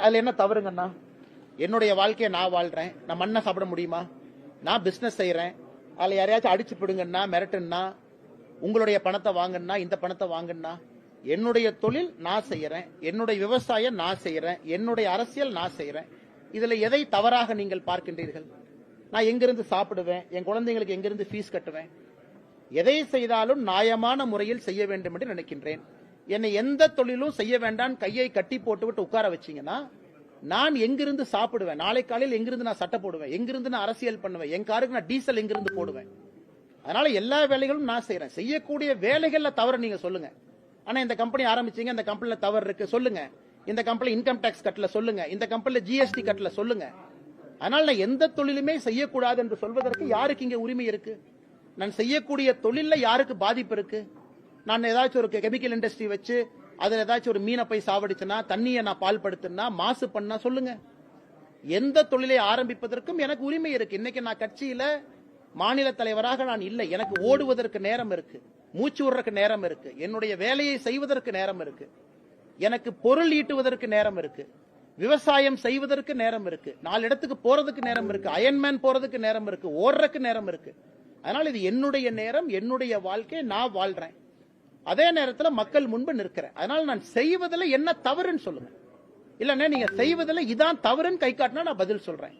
அதுல என்ன தவறுங்கண்ணா? என்னுடைய வாழ்க்கையை நான் வாழ்றேன், நான் மண்ணை சாப்பிட முடியுமா? நான் பிசினஸ் செய்யறேன், அதுல யாரையாச்சும் அடிச்சு பிடுங்கன்னா மிரட்டுன்னா உங்களுடைய பணத்தை வாங்கன்னா இந்த பணத்தை வாங்கன்னா, என்னுடைய தொழில் நான் செய்யறேன், என்னுடைய விவசாயம் நான் செய்யறேன், என்னுடைய அரசியல் நான் செய்யறேன். இதுல எதை தவறாக நீங்கள் பார்க்கின்றீர்கள்? நான் எங்கிருந்து சாப்பிடுவேன், என் குழந்தைங்களுக்கு எங்கிருந்து ஃபீஸ் கட்டுவேன்? எதை செய்தாலும் நியாயமான முறையில் செய்ய வேண்டும் என்று நினைக்கின்றேன். என்னை எந்த தொழிலும் செய்ய வேண்டாம் கையை கட்டி போட்டுவிட்டு உட்கார வச்சீங்கன்னா நான் எங்கிருந்து சாப்பிடுவேன்? நாளை காலையில் எங்கிருந்து நான் சட்டை போடுவேன்? எங்கிருந்து நான் அரசியல் பண்ணுவேன்? என் காருக்கு நான் டீசல் எங்கிருந்து போடுவேன்? அதனால எல்லா வேலைகளும் நான் செய்யறேன். செய்யக்கூடிய வேலைகள்ல தவறு நீங்க சொல்லுங்க. ஆனா இந்த கம்பெனி ஆரம்பிச்சீங்க, இந்த கம்பெனில தவறு இருக்கு சொல்லுங்க. இந்த கம்பெனி இன்கம் டாக்ஸ் கட்டல சொல்லுங்க. இந்த கம்பெனில ஜிஎஸ்டி கட்டல சொல்லுங்க. அதனால நான் எந்த தொழிலுமே செய்யக்கூடாது என்று சொல்வதற்கு யாருக்கு இங்க உரிமை இருக்கு? நான் செய்யக்கூடிய தொழில யாருக்கு பாதிப்பு இருக்கு? நான் ஏதாச்சும் ஒரு கெமிக்கல் இண்டஸ்ட்ரி வச்சு அதுல ஏதாச்சும் ஒரு மீனை போய் சாவடிச்சுனா, தண்ணியை நான் பால் படுத்தினா, மாசு பண்ணா சொல்லுங்க. எந்த தொழிலை ஆரம்பிப்பதற்கும் எனக்கு உரிமை இருக்கு. இன்னைக்கு நான் கட்சியில மாநில தலைவராக நான் இல்லை. எனக்கு ஓடுவதற்கு நேரம் இருக்கு, மூச்சு விடுறதுக்கு நேரம் இருக்கு, என்னுடைய வேலையை செய்வதற்கு நேரம் இருக்கு, எனக்கு பொருள் ஈட்டுவதற்கு நேரம் இருக்கு, விவசாயம் செய்வதற்கு நேரம் இருக்கு, 4 இடத்துக்கு போறதுக்கு நேரம் இருக்கு, அயன்மேன் போறதுக்கு நேரம் இருக்கு, ஓடுறதுக்கு நேரம் இருக்கு. அதனால இது என்னுடைய நேரம், என்னுடைய வாழ்க்கை, நான் வாழ்றேன். அதே நேரத்தில் மக்கள் முன்பு நிற்கிறேன். அதனால நான் செய்வதில் என்ன தவறுன்னு சொல்லுங்க. இல்லன்னா நீங்க செய்வதில் இதான் தவறுன்னு கை காட்டினா நான் பதில் சொல்றேன்.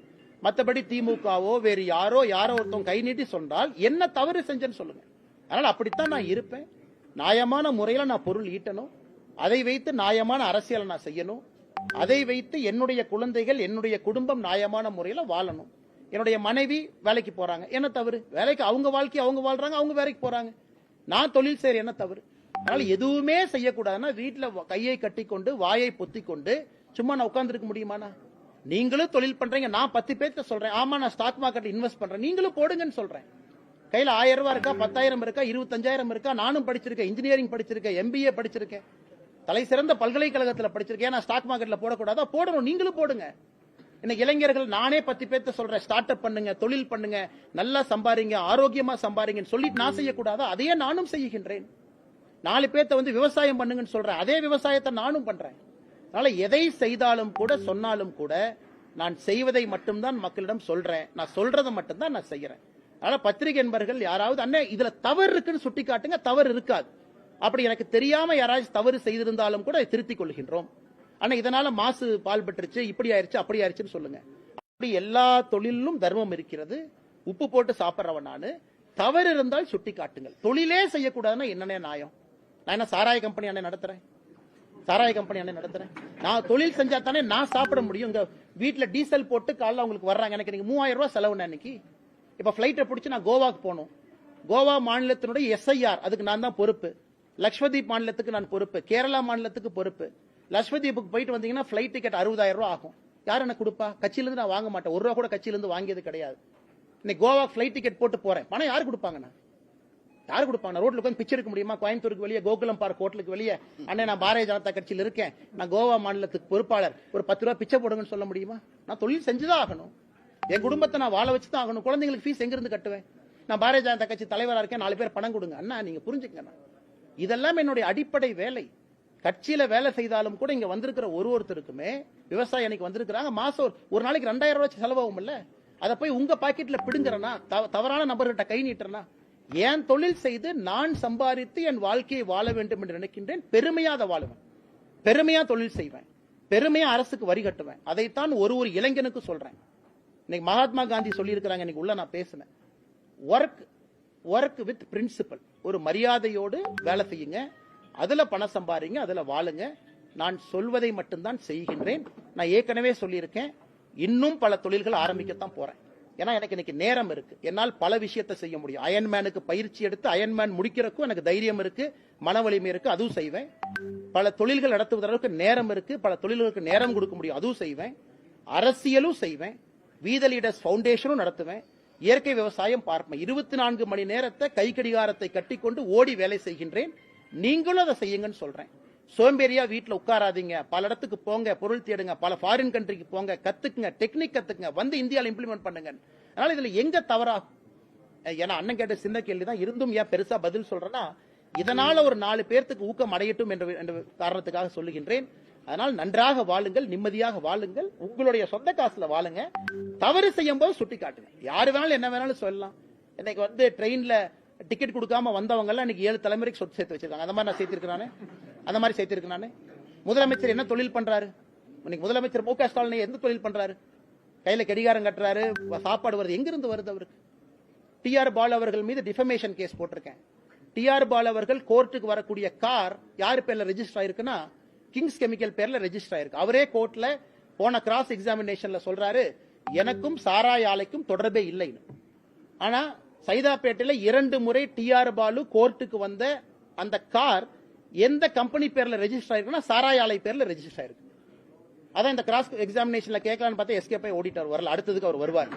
மற்றபடி திமுகவோ வேறு யாரோ ஒருத்தவங்க கை நீட்டி சொன்னால் என்ன தவறு செஞ்சேன்னு சொல்லுங்க. அதனால அப்படித்தான் நான் இருப்பேன். நியாயமான முறையில நான் பொருள் ஈட்டணும், அதை வைத்து நியாயமான அரசியலை நான் செய்யணும், அதை வைத்து என்னுடைய குழந்தைகள் என்னுடைய குடும்பம் நியாயமான முறையில வாழணும். என்னுடைய மனைவி வேலைக்கு போறாங்க, என்ன தவறு? வேலைக்கு அவங்க வாழ்க்கை அவங்க வாழ்றாங்க, அவங்க வேலைக்கு போறாங்க. நான் தொழில் செய்யற, என்ன தவறு? அதனால எதுவுமே செய்யக்கூடாதுன்னா வீட்டுல கையை கட்டி கொண்டு வாயை பொத்தி கொண்டு சும்மா நான் உட்கார்ந்து இருக்க முடியுமாண்ணா? நீங்களும் தொழில் பண்றீங்க, நான் 10 பேர்த்த சொல்றேன், ஆமா நான் ஸ்டாக் மார்க்கெட் இன்வெஸ்ட் பண்றேன், நீங்களும் போடுங்கன்னு சொல்றேன். கையில 1000 ரூபாய் இருக்கா, 10,000 இருக்கா, 25,000 இருக்கா? நானும் படிச்சிருக்கேன், இன்ஜினியரிங் படிச்சிருக்கேன், MBA படிச்சிருக்கேன், தலை சிறந்த பல்கலைக்கழகத்தில் படிச்சிருக்கேன். நான் ஸ்டாக் மார்க்கெட்ல போடக்கூடாதா? போடணும், நீங்களும் போடுங்க. இன்னைக்கு இளைஞர்கள் நானே 10 பேர்த்த சொல்றேன், ஸ்டார்ட் அப் பண்ணுங்க, தொழில் பண்ணுங்க, நல்லா சம்பாதிங்க, ஆரோக்கியமா சம்பாதிங்கன்னு சொல்லிட்டு நான் செய்யக்கூடாதா? அதையே நானும் செய்கின்றேன். 4 பேர்த்த விவசாயம் பண்ணுங்கன்னு சொல்றேன், அதே விவசாயத்தை நானும் பண்றேன். அதனால எதை செய்தாலும் கூட சொன்னாலும் கூட நான் செய்வதை மட்டும்தான் மக்களிடம் சொல்றேன், நான் சொல்றதை மட்டும்தான் நான் செய்யறேன். அதனால பத்திரிகை என்பர்கள் யாராவது அண்ணே இதுல தவறு இருக்குன்னு சுட்டி காட்டுங்க, தவறு இருக்காது. அப்படி எனக்கு தெரியாம யாராச்சும் தவறு செய்திருந்தாலும் கூட திருத்திக் கொள்கின்றோம். ஆனா இதனால மாசு பால் பெற்றுச்சு, இப்படி ஆயிருச்சு அப்படி ஆயிருச்சுன்னு சொல்லுங்க. அப்படி எல்லா தொழிலும் தர்மம் இருக்கிறது. உப்பு போட்டு சாப்பிட்றவன் நானு. தவறு இருந்தால் சுட்டி காட்டுங்கள். தொழிலே செய்யக்கூடாதுன்னா என்னன்னே நியாயம்? நான் என்ன சாராய கம்பெனி அண்ணே நடத்துறேன்? சாராய கம்பெனி அண்ணே நடத்துறேன்? நான் தொழில் செஞ்சா தானே நான் சாப்பிட முடியும். இங்க வீட்டுல டீசல் போட்டு காலைல அவங்களுக்கு வர்றாங்க, எனக்கு 3000 ரூபாய் செலவு. அன்னைக்கு இப்ப பிளைட்டை பிடிச்சி நான் கோவாக்கு போகணும். கோவா மாநிலத்தினுடைய SIR அதுக்கு நான் தான் பொறுப்பு. லட்சதீப் மாநிலத்துக்கு நான் பொறுப்பு, கேரளா மாநிலத்துக்கு பொறுப்பு. லட்சதீப்புக்கு போயிட்டு வந்தீங்கன்னா பிளைட் டிக்கெட் 60,000 ரூபாய் ஆகும். யார் எனக்கு கொடுப்பா? கட்சியிலிருந்து நான் வாங்க மாட்டேன், 1 ரூபா கூட கட்சியிலிருந்து வாங்கியது கிடையாது. இன்னைக்கு கோவா பிளைட் டிக்கெட் போட்டு போறேன், பணம் யாரு கொடுப்பாங்கண்ணா? யாரு கொடுப்பாங்க? ரோட்ல உட்காந்து பிச்சை எடுக்க முடியுமா? கோயம்புத்தூருக்கு வெளியே கோகுலம் பார்க் ஹோட்டலுக்கு வெளியே அண்ணே நான் பாரதிய ஜனதா கட்சியில் இருக்கேன், நான் கோவா மாநிலத்துக்கு பொறுப்பாளர், ஒரு 10 ரூபாய் பிச்சை போடுங்கன்னு சொல்ல முடியுமா? நான் தொழில் செஞ்சுதான் ஆகணும், என் குடும்பத்தை நான் வாழ வச்சுதான் ஆகணும். குழந்தைங்களுக்கு ஃபீஸ் எங்க இருந்து கட்டுவேன்? நான் பாரதிய ஜனதா கட்சி தலைவரா இருக்கேன், 4 பேர் பணம் கொடுங்க அண்ணா, நீங்க புரிஞ்சுக்கண்ணா. இதெல்லாம் என்னுடைய அடிப்படை வேலை. கட்சியில வேலை செய்தாலும் கூட இங்க வந்திருக்கிற ஒருத்தருக்குமே விவசாயி அன்னைக்கு வந்திருக்கிறாங்க, மாசம் ஒரு நாளைக்கு 2000 ரூபாய் செலவாகும் இல்ல? அதை போய் உங்க பாக்கெட்ல பிடுங்குறனா? தவறான நபர்கிட்ட கை நீட்டுறனா? ஏன் தொழில் செய்து நான் சம்பாதித்து என் வாழ்க்கையை வாழ வேண்டும் என்று நினைக்கின்றேன். பெருமையா அதை வாழுவேன், பெருமையா தொழில் செய்வேன், பெருமையா அரசுக்கு வரி கட்டுவேன். அதைத்தான் ஒரு இளைஞனுக்கு சொல்றேன். இன்னைக்கு மகாத்மா காந்தி சொல்லி இருக்கிறாங்க, இன்னைக்கு உள்ள நான் பேசினேன், ஒர்க் வித் பிரின்சிபல். ஒரு மரியாதையோடு வேலை செய்யுங்க, அதுல பணம் சம்பாதிங்க, அதுல வாழுங்க. நான் சொல்வதை மட்டும்தான் செய்கின்றேன். நான் ஏற்கனவே சொல்லியிருக்கேன், இன்னும் பல தொழில்கள் ஆரம்பிக்கத்தான் போறேன். ஏன்னா எனக்கு இன்னைக்கு நேரம் இருக்கு, என்னால் பல விஷயத்தை செய்ய முடியும். அயன்மேனுக்கு பயிற்சி எடுத்து அயன்மேன் முடிக்கிறதுக்கும் எனக்கு தைரியம் இருக்கு, மன வலிமை இருக்கு, அதுவும் செய்வேன். பல தொழில்கள் நடத்துவதற்கு நேரம் இருக்கு, பல தொழில்களுக்கு நேரம் கொடுக்க முடியும், அதுவும் செய்வேன். அரசியலும் செய்வேன், வீத லீடர்ஸ் ஃபவுண்டேஷனும் நடத்துவேன், இயற்கை விவசாயம் பார்ப்பேன். 24 மணி நேரத்தை கை கடிகாரத்தை கட்டிக்கொண்டு ஓடி வேலை செய்கின்றேன். நீங்களும் அதை செய்யுங்கன்னு சொல்றேன். சோம்பேறியா வீட்டுல உட்காராதீங்க, பல இடத்துக்கு போங்க, பொருள் தேடுங்க, பல ஃபாரின் கண்ட்ரிக்கு போங்க, கத்துக்குங்க, டெக்னிக் கத்துக்குங்க, வந்து இந்தியாவில் இம்ப்ளிமெண்ட் பண்ணுங்க. அதனால இதுல எங்க தவறாகும்? ஏன்னா அண்ணன் கேட்ட சின்ன கேள்விதான், இருந்தும் ஏன் பெருசா பதில் சொல்றேன்னா, இதனால ஒரு 4 பேர்த்துக்கு ஊக்கம் அடையட்டும் என்ற காரணத்துக்காக சொல்லுகின்றேன். அதனால் நன்றாக வாழுங்கள், நிம்மதியாக வாழுங்கள், உங்களுடைய சொந்த காசுல வாழுங்க. தவறு செய்யும் போது சுட்டி காட்டுங்க. யாரு வேணாலும் என்ன வேணாலும் சொல்லலாம். இன்னைக்கு ட்ரெயின்ல டிக்கெட் கொடுக்காம வந்தவங்க எல்லாம் இன்னைக்கு 7 தலைமுறைக்கு சொத்து சேர்த்து வச்சிருக்காங்க. அந்த மாதிரி நான் சேர்த்திருக்கேன். அந்த மாதிரி சேர்த்திருக்கேன் நானு. முதலமைச்சர் என்ன தொழில் பண்றாரு? இன்னைக்கு முதலமைச்சர் மு க ஸ்டாலின் எந்த தொழில் பண்றாரு? கையில கடிகாரம் கட்டுறாரு, சாப்பாடு வருது. எங்கிருந்து வருது அவருக்கு? டி.ஆர். பாலு அவர்கள் மீது டிஃபமேஷன் கேஸ் போட்டிருக்கேன். டி.ஆர். பாலு அவர்கள் கோர்ட்டுக்கு வரக்கூடிய கார் யாரு பேர்ல ரெஜிஸ்டர் ஆயிருக்குன்னா கிங்ஸ் கெமிக்கல் பேர்ல ரெஜிஸ்டர் ஆயிருக்கு. அவரே கோர்ட்ல போன கிராஸ் எக்ஸாமினேஷன்ல சொல்றாரு, எனக்கும் சாராய ஆலைக்கும் தொடர்பே இல்லைன்னு. ஆனா சைதாப்பேட்டையில 2 முறை டி.ஆர். பாலு கோர்ட்டுக்கு வந்த அந்த கார் எந்த கம்பெனி பேர்ல ரெஜிஸ்டர் ஆயிருக்குன்னா சாராய ஆலை பேர்ல ரெஜிஸ்டர் ஆயிருக்கு. அதான் இந்த கிராஸ் எக்ஸாமினேஷன்ல கேட்கலான்னு பார்த்தா எஸ்கேப் ஆகி ஓடிட்டார். வரல, அடுத்ததுக்கு அவர் வருவார்.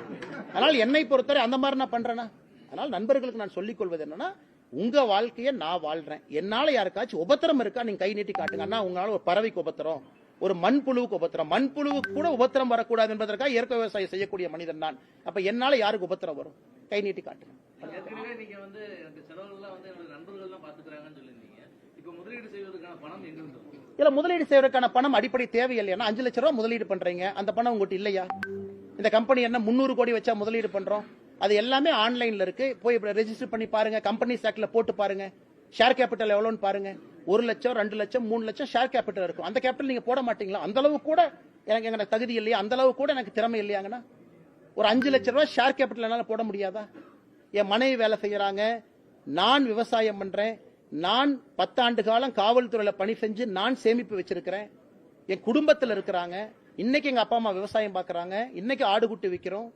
அதனால என்னை பொறுத்தவரை அந்த மாதிரி நான் பண்றேன்னா, அதனால நண்பர்களுக்கு நான் சொல்லிக் கொள்வது என்னன்னா, உங்க வாழ்க்கையை நான் வாழ்றேன். என்னால யாருக்காச்சும் உபத்திரம் இருக்கா நீங்க கை நீட்டி காட்டுங்க. அண்ணா உங்களால ஒரு பறவைக்கு உபத்திரம், ஒரு மண்புழுவுக்கு உபத்திரம், மண்புழுவுக்கு கூட உபத்திரம் வரக்கூடாது என்பதற்காக இயற்கை விவசாயம் செய்யக்கூடிய மனிதன் நான். அப்ப என்னால யாருக்கு உபத்திரம் வரும்? கை நீட்டி காட்டுங்க. ஏற்கனவே நீங்க செலவுலாம் நண்பர்கள் தான் பாத்துக்கிறாங்கன்னு சொல்லிருந்தீங்க. இப்ப முதலீடு செய்வதற்கான பணம் எங்க இருந்து? இல்ல, முதலீடு செய்வதற்கான பணம் அடிப்படை தேவை இல்லையா? 5 லட்சம் ரூபாய் முதலீடு பண்றீங்க, அந்த பணம் உங்ககிட்ட இல்லையா? இந்த கம்பெனி என்ன 300 கோடி வச்சா முதலீடு பண்றோம்? அது எல்லாமே ஆன்லைன்ல இருக்கு. போய் ரெஜிஸ்டர் பண்ணி பாருங்க, கம்பெனி ஆக்ட்ல போட்டு பாருங்க. ஷேர் கேபிட்டல் எவ்வளவுன்னு பாருங்க. 1 லட்சம், 2 லட்சம், 3 லட்சம் ஷேர் கேபிட்டல் இருக்கும். அந்த கேபிட்டல் நீங்க போட மாட்டீங்களா? அந்த அளவு கூட எனக்கு தகுதி இல்லையா? அந்த அளவு கூட எனக்கு திறமை இல்லையாங்கன்னா ஒரு 5 லட்சம் ரூபாய் ஷேர் கேபிட்டல் என்னால போட முடியாதா? என் மனைவி வேலை செய்யறாங்க, நான் விவசாயம் பண்றேன், நான் 10 ஆண்டு காலம் காவல்துறையில பணி செஞ்சு நான் சேமிப்பு வச்சிருக்கிறேன், என் குடும்பத்தில் இருக்கிறாங்க. இன்னைக்கு எங்க அப்பா அம்மா விவசாயம் பாக்குறாங்க, இன்னைக்கு ஆடு குட்டி விற்கிறோம்,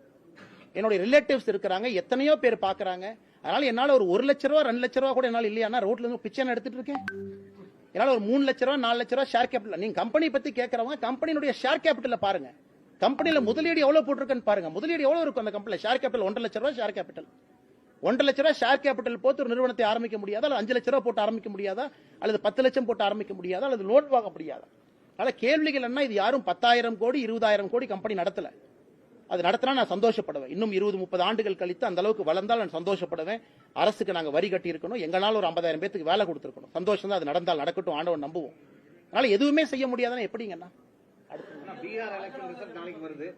என்னுடைய ரிலேட்டிவ்ஸ் இருக்கிறாங்க, எத்தனையோ பேர் பாக்குறாங்க. அதனால என்னால ஒரு 1 லட்சம் ரூபாய் 2 லட்சம் ரூபாய் கூட என்னால இல்லையா? ரோட்ல இருந்து பிச்சை எடுத்துட்டு இருக்கேன். என்னால ஒரு 3 லட்சம் ரூபாய் 4 லட்சம் ரூபாய் ஷேர் கேபிட்டல். நீங்க கம்பெனி பத்தி கேட்கறவங்க கம்பெனியுடைய ஷேர் கேபிட்டல் பாருங்க. கம்பெனில முதலீடு எவ்வளவு போட்டிருக்குன்னு பாருங்க. முதலீடு எவ்வளவு இருக்கும் அந்த கம்பெனில? ஷேர் கேபிட்டல் 1.5 லட்சம் ரூபாய் ஷேர் கேபிட்டல். 1.5 லட்சம் ரூபாய் ஷேர் கேபிட்டல் போட்டு ஒரு நிறுவனத்தை ஆரம்பிக்க முடியாதா? அல்லது 5 லட்சம் ரூபாய் போட்டு ஆரம்பிக்க முடியாதா? அல்லது 10 லட்சம் போட்டு ஆரம்பிக்க முடியாதா? அல்லது லோன் வாங்க முடியாதா? அதனால கேள்விகள் என்ன? இது யாரும் 10,000 கோடி 20,000 கோடி கம்பெனி நடத்தல. அது நடத்தினா நான் சந்தோஷப்படுவேன். இன்னும் 20-30 ஆண்டுகள் கழித்து அந்த அளவுக்கு வளர்ந்தால் நான் சந்தோஷப்படுவேன். அரசுக்கு நாங்க வரி கட்டி இருக்கணும், எங்களால் ஒரு 50,000 பேருக்கு வேலை கொடுத்திருக்கணும். சந்தோஷம் தான். அது நடந்தால் நடக்கட்டும், ஆண்டவன் நம்புவோம். அதனால எதுவுமே செய்ய முடியாதுன்னா எப்படிங்கன்னா? பீகார் எலெக்ஷன் ரிசல்ட் நாளைக்கு வருது.